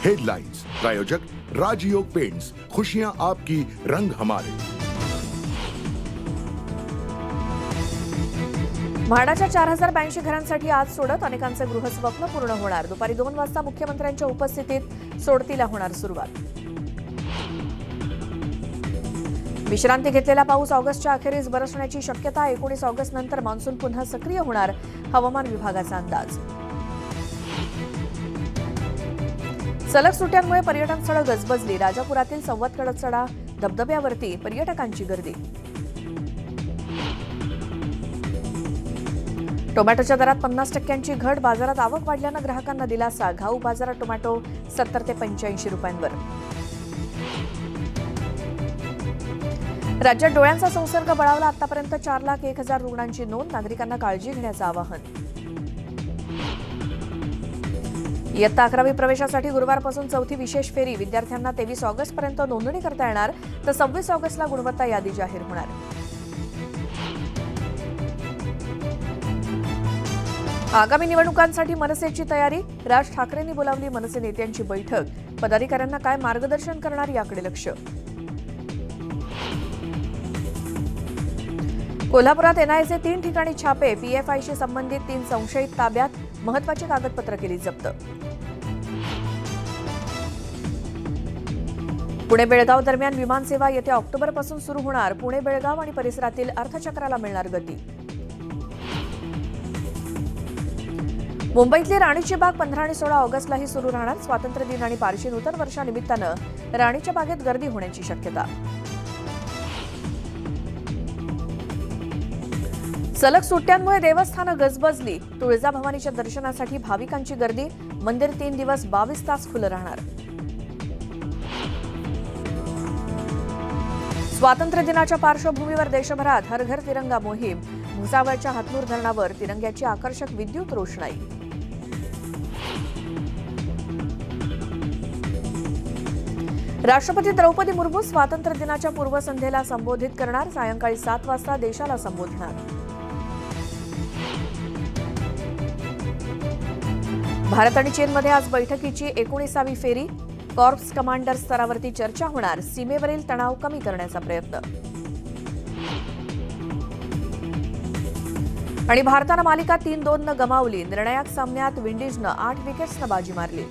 Headlines प्रायोजक राजयोग paints, खुशियां आपकी, रंग हमारे। म्हाडाच्या 4082 घरांसाठी आज सोडत अनेकांचे गृहस्वप्न पूर्ण होणार। दुपारी 2 वाजता मुख्यमंत्र्यांच्या उपस्थितीत सोडतीला होणार सुरुवात। विश्रांती घेतलेला पाऊस ऑगस्टच्या अखेरीस बरसण्याची शक्यता। 19 ऑगस्ट नंतर मान्सून पुन्हा सक्रिय होणार, हवामान विभागाचा अंदाज। सलग सुट्ट्यांमुळे पर्यटन स्थळं गजबजली। राजापुरातील सव्वतकडचडा धबधब्यावरती पर्यटकांची गर्दी। टोमॅटोच्या दरात 50% घट। बाजारात आवक वाढल्यानं ग्राहकांना दिलासा। घाऊक बाजारात टोमॅटो 70 ते 85 रुपयांवर। राज्यात डोळ्यांचा संसर्ग बळावला। आतापर्यंत 4,01,000 रुग्णांची नोंद। नागरिकांना काळजी घेण्याचं आवाहन। इयत्ता 11वी प्रवेशासाठी गुरुवारपासून 4थी विशेष फेरी। विद्यार्थ्यांना 23 ऑगस्टपर्यंत नोंदणी करता येणार, तर 26 ऑगस्टला गुणवत्ता यादी जाहीर होणार। आगामी निवडणुकांसाठी मनसेची तयारी। राज ठाकरेंनी बोलावली मनसे नेत्यांची बैठक। पदाधिकाऱ्यांना काय मार्गदर्शन करणार याकडे लक्ष। कोल्हापुरात एनआयएचे 3 ठिकाणी छापे। पीएफआयशी संबंधित 3 संशयित ताब्यात। महत्वाची कागदपत्र केली जप्त। पुणे बेळगाव दरम्यान विमानसेवा येत्या ऑक्टोबरपासून सुरू होणार। पुणे बेळगाव आणि परिसरातील अर्थचक्राला मिळणार गती। मुंबईतली राणीची बाग 15 आणि 16 ऑगस्टलाही सुरू राहणार। स्वातंत्र्य दिन आणि पारशी नूतन वर्षानिमित्तानं राणीच्या बागेत गर्दी होण्याची शक्यता। सलग सुट्ट्यांमुळे देवस्थानं गजबजली। तुळजाभवानीच्या दर्शनासाठी भाविकांची गर्दी। मंदिर 3 दिवस 22 तास खुलं राहणार। स्वातंत्र्य दिनाच्या पार्श्वभूमीवर देशभरात हर घर तिरंगा मोहीम। भुसावळच्या हातनूर धरणावर तिरंग्याची आकर्षक विद्युत रोषणाई। राष्ट्रपती द्रौपदी मुर्मू स्वातंत्र्य दिनाच्या पूर्वसंध्येला संबोधित करणार। सायंकाळी 7 वाजता देशाला संबोधणार। भारत आणि चीनमध्ये आज बैठकीची 19वी फेरी। कॉर्प्स कमांडर स्तरावरती चर्चा होणार। सीमेवरील तणाव कमी करण्याचा प्रयत्न। आणि भारतानं मालिका 3-2 गमावली। निर्णायक सामन्यात विंडीजनं 8 विकेट्सनं बाजी मारली।